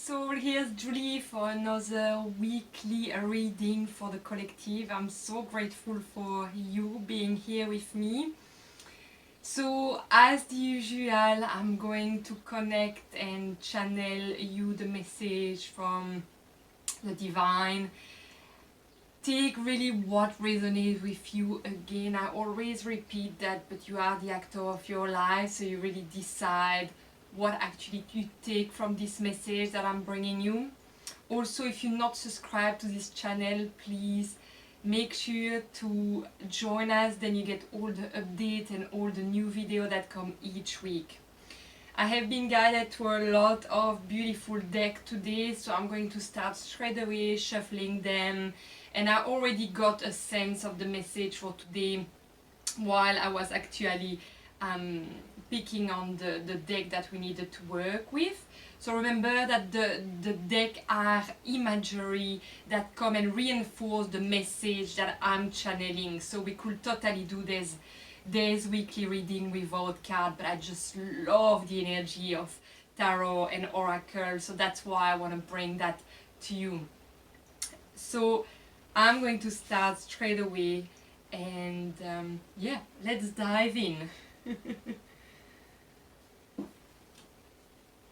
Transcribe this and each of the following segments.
So here's Julie for another weekly reading for the collective. I'm so grateful for you being here with me. So as usual, I'm going to connect and channel you the message from the divine. Take really what resonates with you. Again, I always repeat that, but you are the actor of your life, so you really decide what actually you take from this message that I'm bringing you. Also, if you're not subscribed to this channel, please make sure to join us, then you get all the updates and all the new videos that come each week. I have been guided to a lot of beautiful decks today, so I'm going to start straight away shuffling them, and I already got a sense of the message for today while I was actually picking on the deck that we needed to work with. So remember that the deck are imagery that come and reinforce the message that I'm channeling. So we could totally do this weekly reading without card, but I just love the energy of tarot and oracle, so that's why I want to bring that to you. So I'm going to start straight away, and yeah, let's dive in.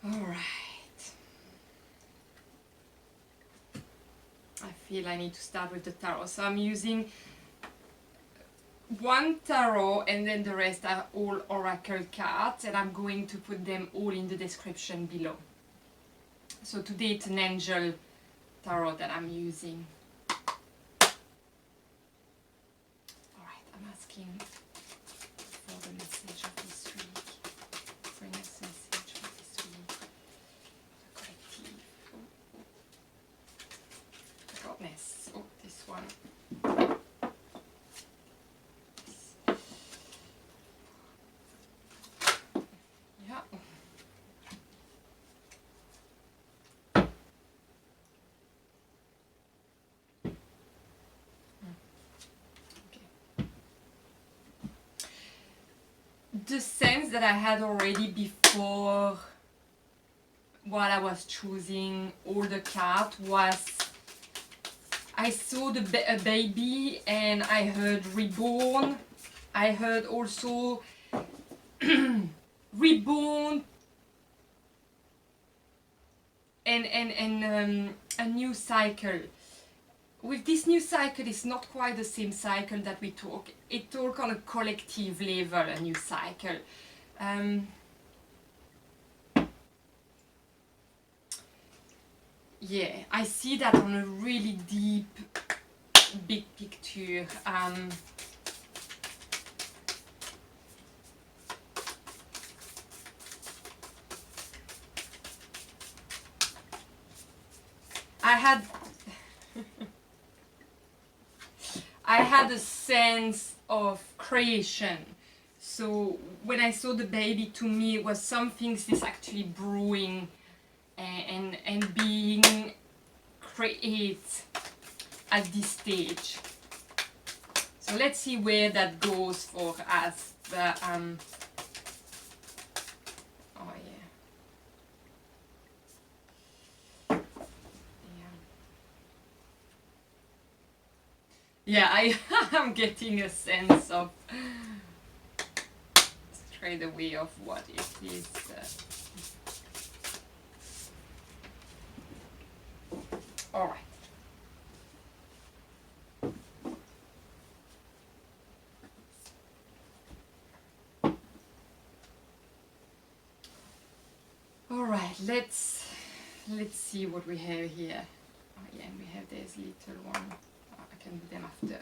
Alright, I feel I need to start with the tarot, so I'm using one tarot and then the rest are all oracle cards, and I'm going to put them all in the description below. So today it's an angel tarot that I'm using. Alright, I'm asking for the message of this week. Bring us a message for this week. The collective. The goddess. Oh, this one. Yeah. The sense that I had already before while I was choosing all the cards was I saw a baby and I heard reborn. I heard also reborn and a new cycle. With this new cycle, it's not quite the same cycle that we talk. It talk on a collective level, a new cycle. Yeah, I see that on a really deep, big picture. I had a sense of creation. So when I saw the baby, to me it was something is actually brewing and being created at this stage. So let's see where that goes for us. But, oh yeah, I'm getting a sense of straight away of what it is. All right. All right, let's see what we have here. Oh yeah, and we have this little one. Oh, I can do them after.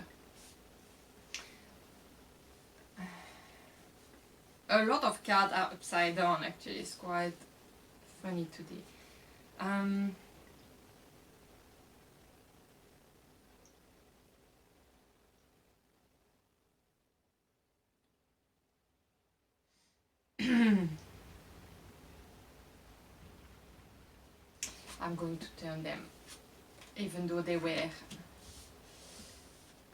A lot of cards are upside down. Actually, it's quite funny today. I'm going to turn them, even though they were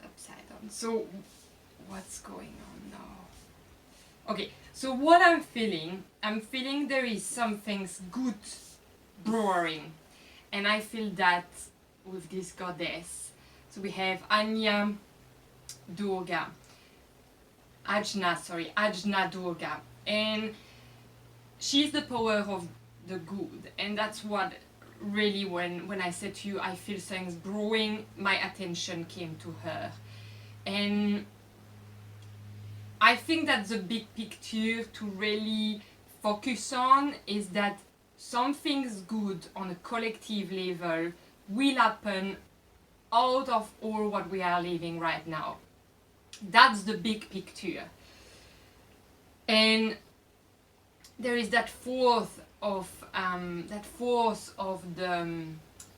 upside down. So, what's going on now? Okay, so what I'm feeling there is something good brewing. and I feel that with this goddess. So we have Anya Durga, Ajna Durga, and she's the power of the good, and that's what really, when I said to you I feel things brewing, my attention came to her. And I think that the big picture to really focus on is that something's good on a collective level will happen out of all what we are living right now. That's the big picture. And there is that force of the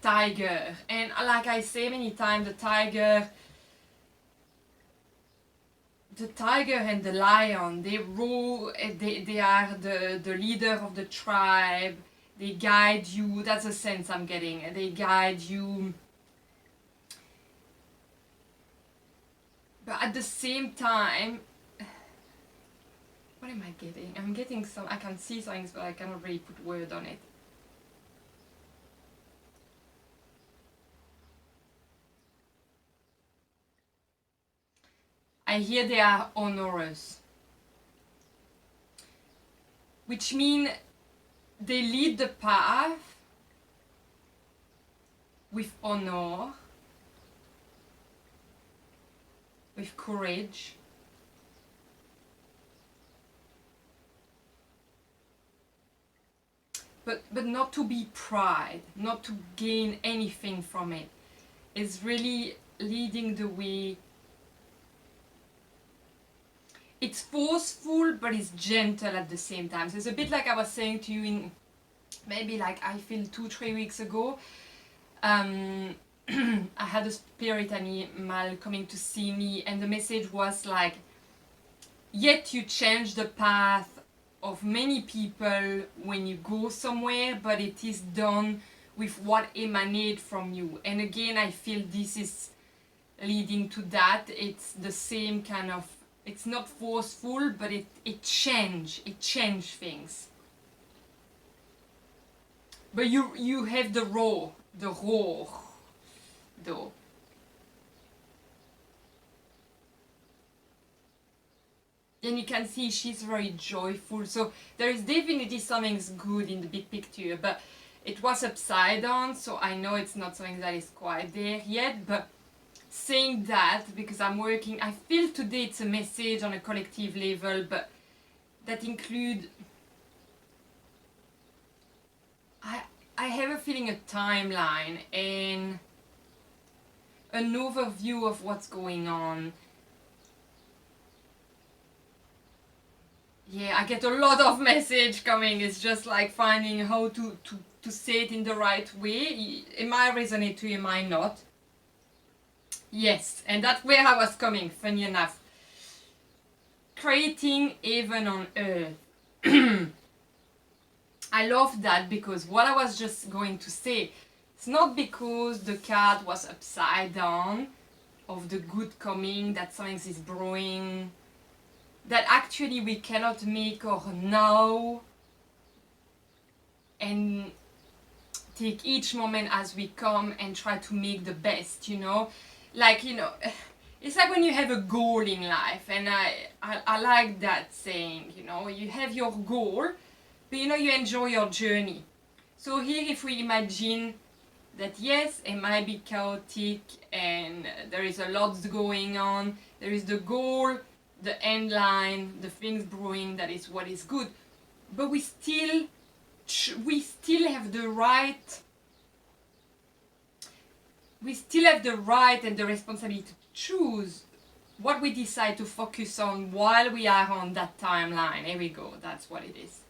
tiger, and like I say many times, the tiger and the lion, they roar, they are the leader of the tribe, they guide you, that's the sense I'm getting, they guide you. But at the same time, what am I getting? I'm getting some, I can see things but I cannot really put word on it. I hear they are honorous, which means they lead the path with honor, with courage, but not to be pride, not to gain anything from it. It's really leading the way. It's forceful, but it's gentle at the same time. So it's a bit like I was saying to you in maybe like I feel 2-3 weeks ago. I had a spirit animal coming to see me, and the message was like, yet you change the path of many people when you go somewhere, but it is done with what emanates from you. And again, I feel this is leading to that. It's the same kind of, it's not forceful, but it change things. But you have the roar though. And you can see she's very joyful, so there is definitely something good in the big picture, but it was upside down, so I know it's not something that is quite there yet. But saying that, because I'm working, I feel today it's a message on a collective level, but that include, I have a feeling a timeline and an overview of what's going on. Yeah, I get a lot of message coming. It's just like finding how to say it in the right way. It might resonate to you, it might not. Yes, and that's where I was coming, funny enough. Creating heaven on earth. I love that, because what I was just going to say, it's not because the card was upside down of the good coming, that something is brewing, that actually we cannot make our now and take each moment as we come and try to make the best, you know? Like, you know, it's like when you have a goal in life, and I like that saying, you know, you have your goal, but you know, you enjoy your journey. So here, if we imagine that yes, it might be chaotic and there is a lot going on, there is the goal, the end line, the things brewing, that is what is good, but we still have the right, and the responsibility to choose what we decide to focus on while we are on that timeline. Here we go, that's what it is.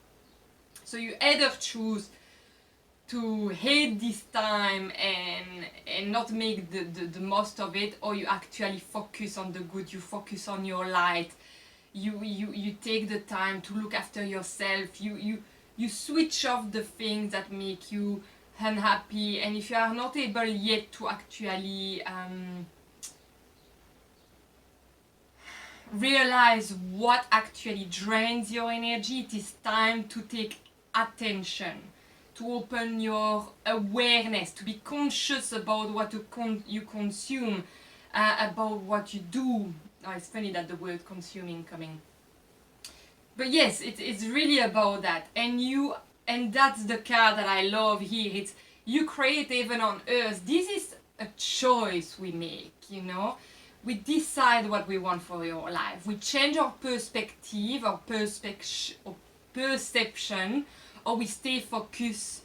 So you either choose to hate this time and not make the most of it, or you actually focus on the good, you focus on your light, you take the time to look after yourself, you switch off the things that make you unhappy. And if you are not able yet to actually realize what actually drains your energy, it is time to take attention to open your awareness, to be conscious about what you consume, about what you do. Oh, it's funny that the word consuming coming. But yes, it's really about that. And that's the card that I love here. It's you create heaven on earth. This is a choice we make, you know. We decide what we want for your life. We change our perspective, our perception, or we stay focused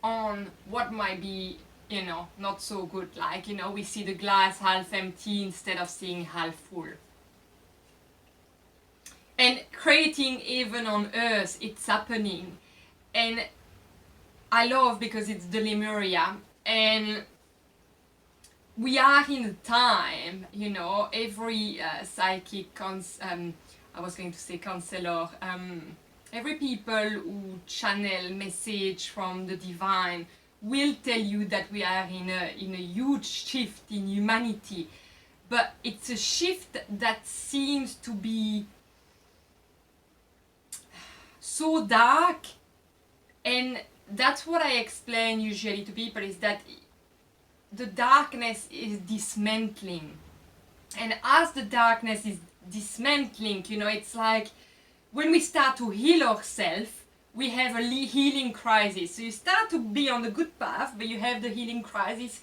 on what might be, you know, not so good. Like, you know, we see the glass half empty instead of seeing half full. And creating heaven on earth, it's happening. And I love because it's the Lemuria. And we are in a time, you know, every psychic, I was going to say counselor, every people who channel message from the divine will tell you that we are in a huge shift in humanity. But it's a shift that seems to be so dark, and that's what I explain usually to people, is that the darkness is dismantling, and as the darkness is dismantling, you know, it's like when we start to heal ourselves, we have a healing crisis. So you start to be on the good path, but you have the healing crisis,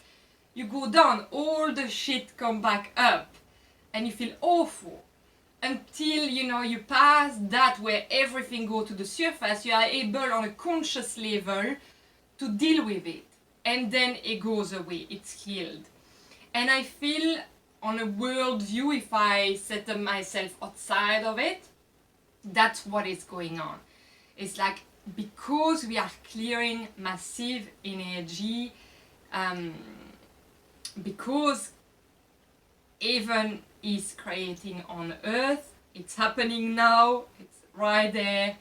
you go down, all the shit come back up, and you feel awful. Until, you know, you pass that where everything go to the surface, you are able on a conscious level to deal with it. And then it goes away, it's healed. And I feel on a world view, if I set myself outside of it, that's what is going on. It's like, because we are clearing massive energy, because heaven is creating on earth, it's happening now, it's right there.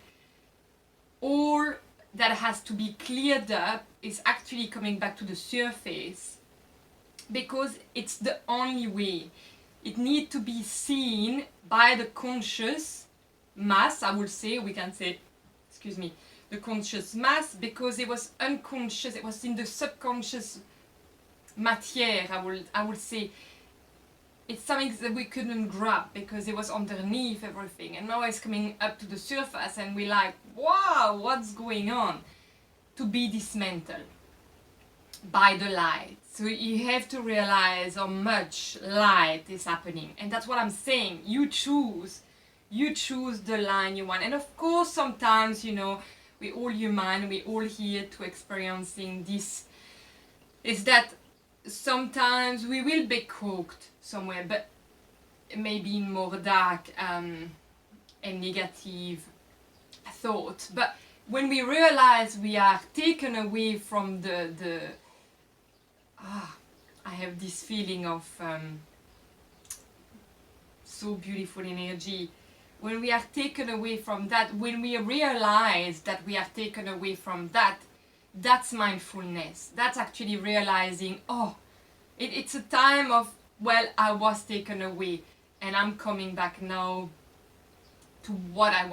All that has to be cleared up is actually coming back to the surface, because it's the only way. It needs to be seen by the conscious mass, I would say, we can say, excuse me, the conscious mass, because it was unconscious, it was in the subconscious matière, I would say. It's something that we couldn't grab because it was underneath everything, and now it's coming up to the surface and we're like, wow, what's going on? To be dismantled by the light. So you have to realize how much light is happening, and that's what I'm saying. You choose the line you want. And of course, sometimes, you know, we all human, we all here to experiencing this, is that sometimes we will be cooked somewhere, but maybe in more dark and negative thought. But when we realize we are taken away from I have this feeling of so beautiful energy. When we are taken away from that, when we realize that we are taken away from that, that's mindfulness. That's actually realizing, oh, it's a time of, well, I was taken away and I'm coming back now to what I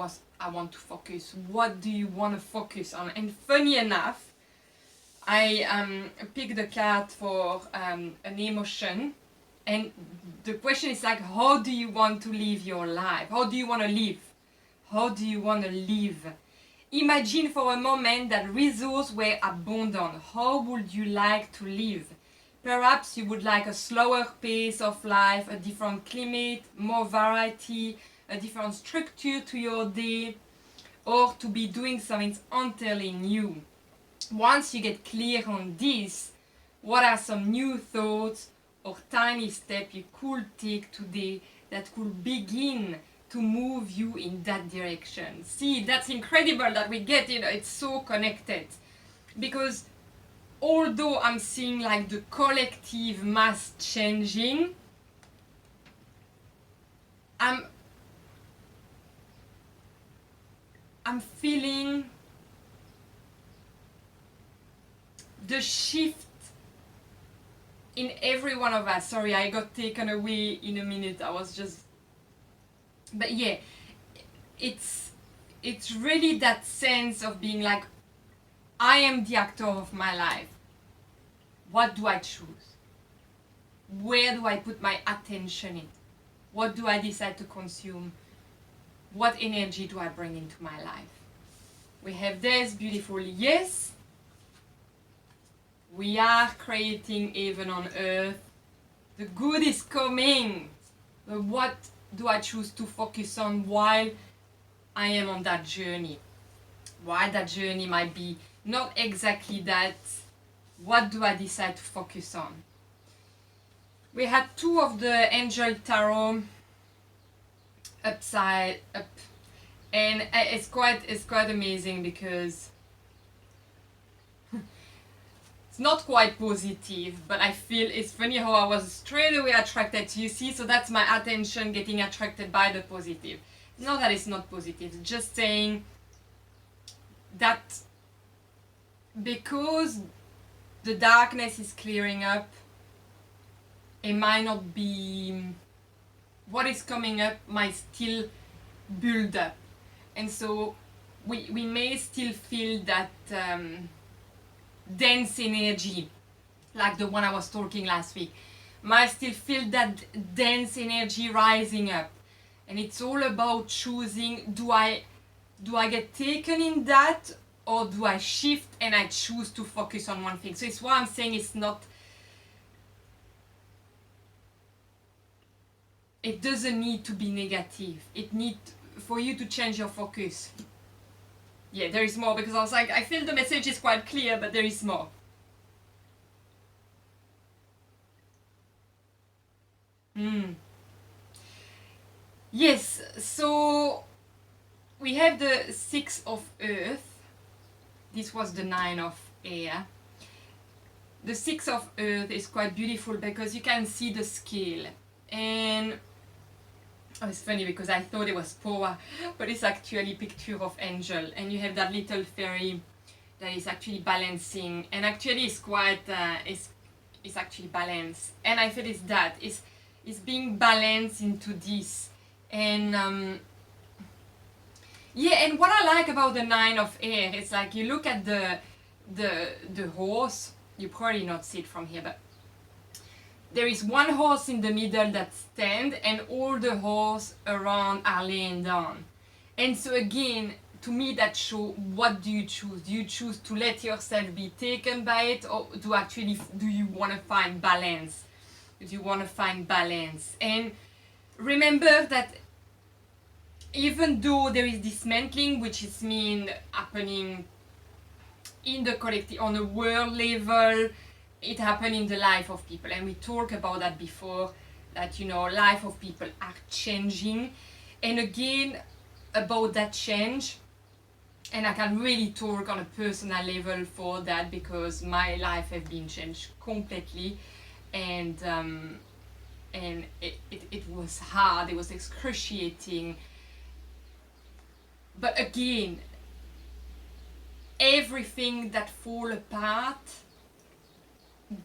want to focus. What do you want to focus on? And funny enough, I picked a card for an emotion, and the question is like, how do you want to live your life? How do you want to live? How do you want to live? Imagine for a moment that resources were abundant. How would you like to live? Perhaps you would like a slower pace of life, a different climate, more variety, a different structure to your day, or to be doing something entirely new. Once you get clear on this, what are some new thoughts or tiny steps you could take today that could begin to move you in that direction? See, that's incredible that we get it. It's so connected, because although I'm seeing like the collective mass changing, I'm feeling the shift in every one of us. Sorry, I got taken away in a minute. But yeah, it's really that sense of being like, I am the actor of my life. What do I choose? Where do I put my attention in? What do I decide to consume? What energy do I bring into my life? We have this beautiful yes. We are creating heaven on earth. The good is coming. But what do I choose to focus on while I am on that journey? While that journey might be not exactly that, what do I decide to focus on? We had two of the angel tarot upside up, and it's quite amazing because it's not quite positive, but I feel it's funny how I was straight away attracted to, you see, so that's my attention getting attracted by the positive. Not that it's not positive, just saying that because the darkness is clearing up, it might not be, what is coming up might still build up, and so we may still feel that dense energy, like the one I was talking last week, might still feel that dense energy rising up, and it's all about choosing, do I get taken in that, or do I shift and I choose to focus on one thing? So it's why I'm saying it's not, it doesn't need to be negative. It needs for you to change your focus. Yeah, there is more, because I was like, I feel the message is quite clear, but there is more. Yes, so we have the 6 of Earth. This was the 9 of Air. The 6 of Earth is quite beautiful because you can see the scale. And oh, it's funny because I thought it was power, but it's actually picture of angel, and you have that little fairy that is actually balancing, and actually it's quite it's actually balanced, and I feel it's that it's being balanced into this, and yeah, and what I like about the 9 of Air, it's like you look at the horse, you probably not see it from here, but there is one horse in the middle that stands, and all the horses around are laying down. And so again, to me that shows, what do you choose? Do you choose to let yourself be taken by it, or do you want to find balance? Do you want to find balance? And remember that even though there is dismantling, which is happening in the collective, on a world level, it happened in the life of people, and we talked about that before, that life of people are changing, and again about that change, and I can really talk on a personal level for that because my life has been changed completely, and it was hard, it was excruciating, but again, everything that fall apart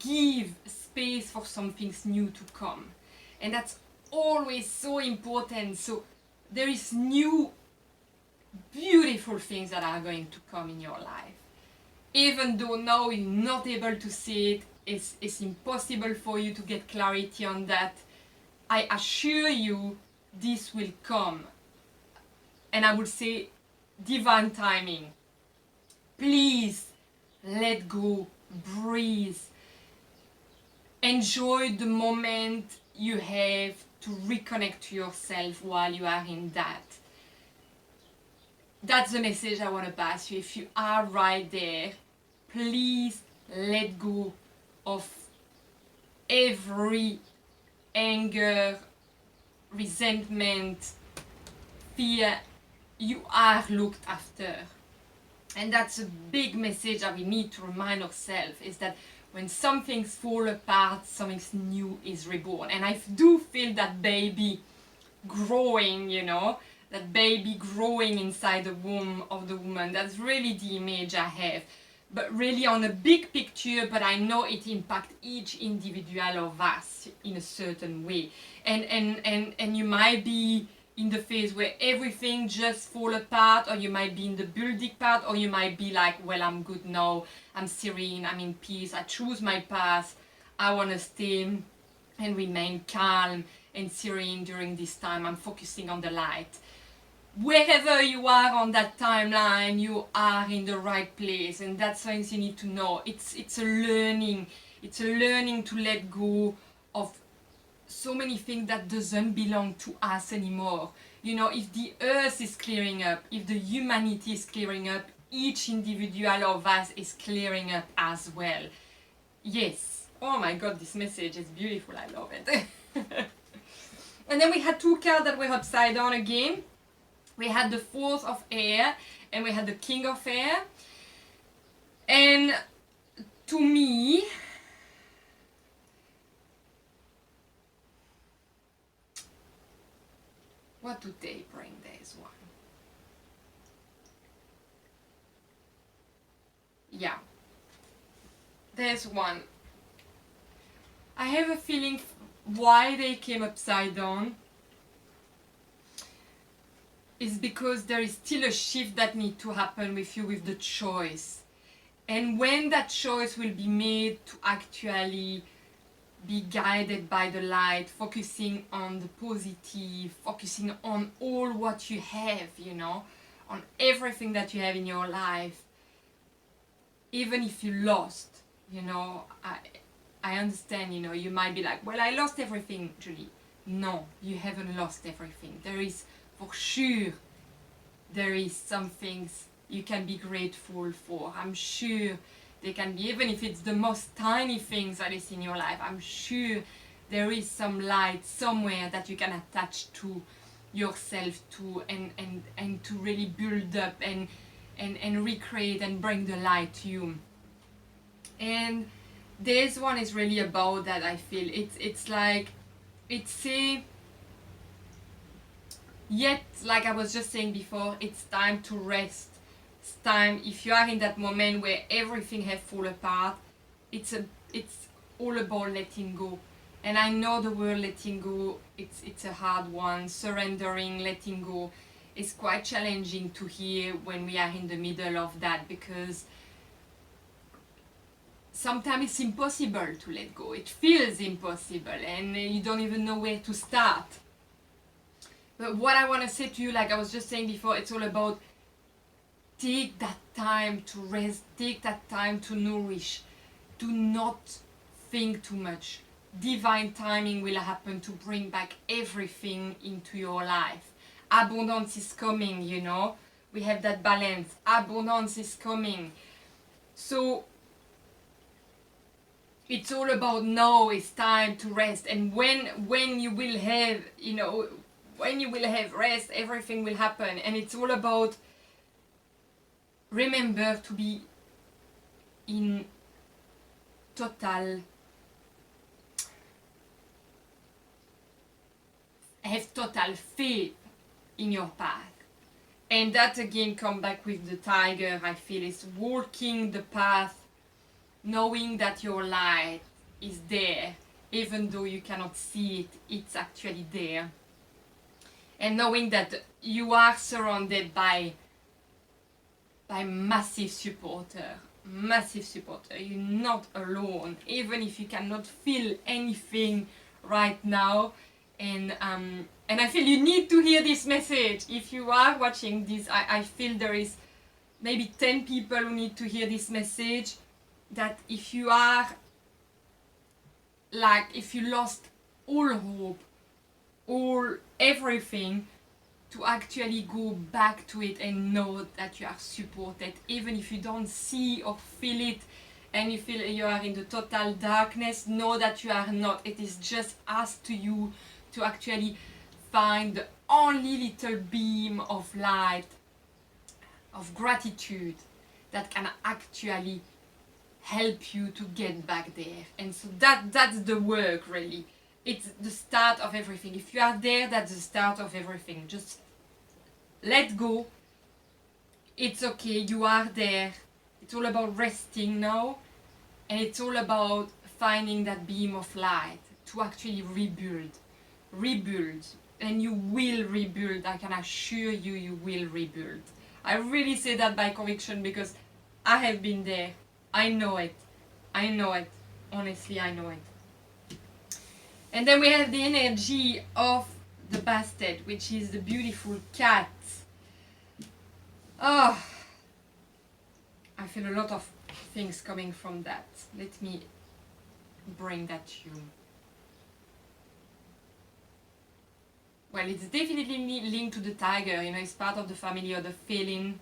give space for some things new to come, and that's always so important. So there is new beautiful things that are going to come in your life, even though now you're not able to see it, it's impossible for you to get clarity on that. I assure you this will come, and I would say divine timing. Please let go, breathe, enjoy the moment you have to reconnect to yourself while you are in that. That's the message I want to pass you. If you are right there, please let go of every anger, resentment, fear. You are looked after. And that's a big message that we need to remind ourselves, is that when some things fall apart, something new is reborn. And I do feel that baby growing, that baby growing inside the womb of the woman. That's really the image I have. But really on a big picture, but I know it impacts each individual of us in a certain way. And you might be in the phase where everything just fall apart, or you might be in the building part, or you might be like, well, I'm good now, I'm serene, I'm in peace, I choose my path, I want to stay and remain calm and serene during this time, I'm focusing on the light. Wherever you are on that timeline, you are in the right place, and that's something you need to know. It's a learning to let go of so many things that doesn't belong to us anymore. You know, if the earth is clearing up, if the humanity is clearing up, each individual of us is clearing up as well. Yes. Oh my god, this message is beautiful. I love it. And then we had 2 cards that were upside down again. We had the 4th of air and we had the King of air. And to me, what do they bring? There's one. Yeah. There's one. I have a feeling why they came upside down is because there is still a shift that needs to happen with you with the choice. And when that choice will be made to actually be guided by the light, focusing on the positive, focusing on all what you have, you know, on everything that you have in your life, even if you lost, you know, I understand, you know, you might be like, well, I lost everything, Julie. No, you haven't lost everything. There is, for sure, there is some things you can be grateful for. I'm sure they can be, even if it's the most tiny things that is in your life, I'm sure there is some light somewhere that you can attach to yourself to and to really build up and recreate and bring the light to you. And this one is really about that. I feel it's like yet, like I was just saying before, it's time to rest. It's time, if you are in that moment where everything has fallen apart, it's all about letting go. And I know the word letting go, it's a hard one. Surrendering, letting go is quite challenging to hear when we are in the middle of that, because sometimes it's impossible to let go. It feels impossible and you don't even know where to start. But what I want to say to you, like I was just saying before, it's all about take that time to rest, take that time to nourish. Do not think too much. Divine timing will happen to bring back everything into your life. Abundance is coming, you know. We have that balance. Abundance is coming. So it's all about now it's time to rest. And when you will have, you know, when you will have rest, everything will happen. And it's all about, remember to be in have total faith in your path. And that again come back with the tiger, I feel, is walking the path, knowing that your light is there, even though you cannot see it, it's actually there. And knowing that you are surrounded by massive supporter. You're not alone, even if you cannot feel anything right now. And I feel you need to hear this message. If you are watching this, I feel there is maybe 10 people who need to hear this message, that if you are like, if you lost all hope, everything, to actually go back to it and know that you are supported, even if you don't see or feel it and you feel you are in the total darkness. Know that you are not. It is just asked to you to actually find the only little beam of light, of gratitude, that can actually help you to get back there. And so that's the work, really. It's the start of everything. If you are there, that's the start of everything. Just let go. It's okay, you are there. It's all about resting now. And it's all about finding that beam of light to actually rebuild. and you will rebuild. I can assure you, you will rebuild. I really say that by conviction because I have been there. I know it. I know it. Honestly, I know it. And then we have the energy of the bastet, which is the beautiful cat. Oh, I feel a lot of things coming from that. Let me bring that to you. Well, it's definitely linked to the tiger, you know, it's part of the family or the feeling.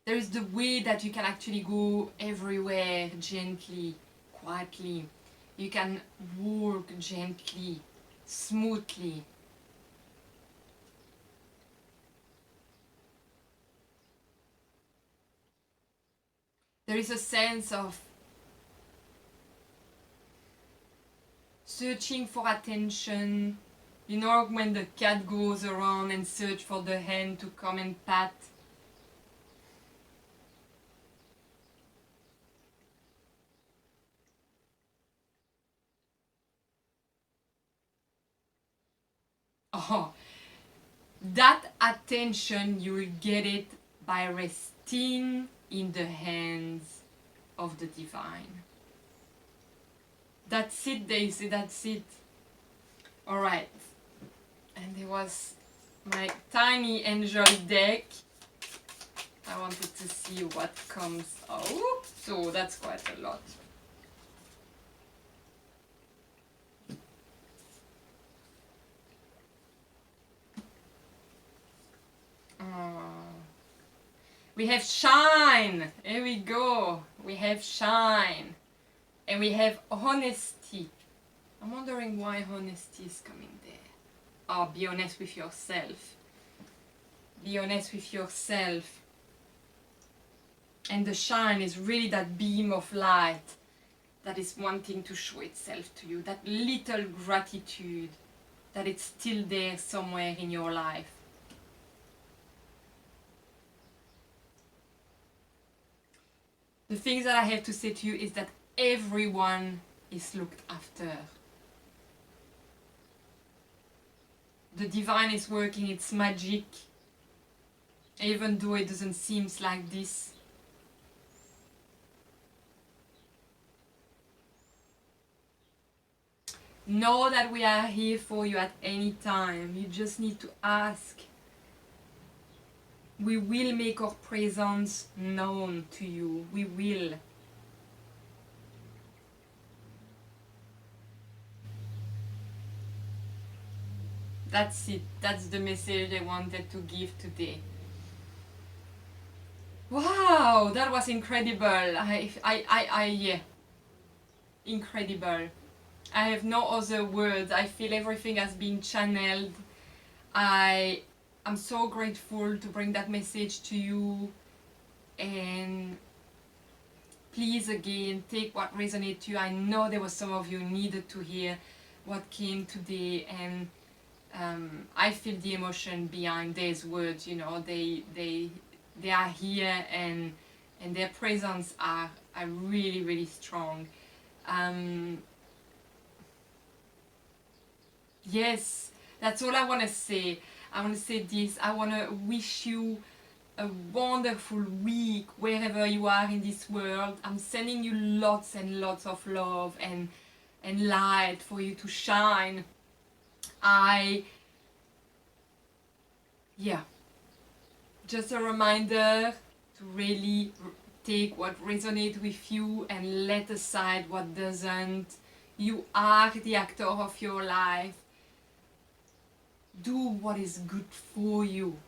There is the way that you can actually go everywhere gently, quietly. You can walk gently, smoothly. There is a sense of searching for attention. You know, when the cat goes around and search for the hand to come and pat. Oh, that attention, you will get it by resting in the hands of the divine. That's it, Daisy, that's it. Alright. And there was my tiny angel deck. I wanted to see what comes out. So that's quite a lot. We have shine. Here we go. We have shine. And we have honesty. I'm wondering why honesty is coming there. Oh, be honest with yourself. Be honest with yourself. And the shine is really that beam of light that is wanting to show itself to you. That little gratitude that it's still there somewhere in your life. The things that I have to say to you is that everyone is looked after. The divine is working its magic, even though it doesn't seem like this. Know that we are here for you at any time. You just need to ask. We will make our presence known to you. We will. That's it. That's the message I wanted to give today. Wow, that was incredible. Yeah. Incredible. I have no other words. I feel everything has been channeled. I'm so grateful to bring that message to you, and please again take what resonates to you. I know there were some of you needed to hear what came today, and I feel the emotion behind these words. You know, they are here, and their presence are really, really strong. Yes, that's all I want to say. I want to say this. I want to wish you a wonderful week wherever you are in this world. I'm sending you lots and lots of love and light for you to shine. Just a reminder to really take what resonates with you and let aside what doesn't. You are the actor of your life. Do what is good for you.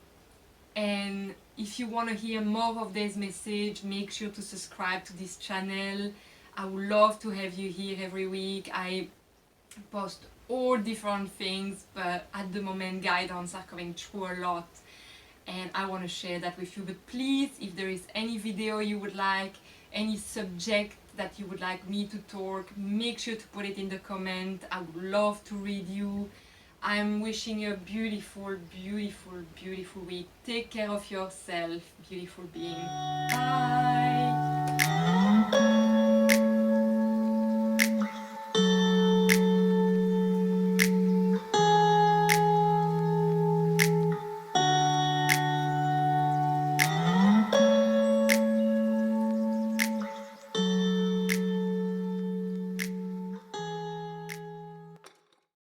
And if you want to hear more of this message, make sure to subscribe to this channel. I would love to have you here every week. I post all different things, but at the moment guidance are coming through a lot, and I want to share that with you. But please, if there is any video you would like, any subject that you would like me to talk, make sure to put it in the comment. I would love to read you. I'm wishing you a beautiful, beautiful, beautiful week. Take care of yourself, beautiful being. Bye.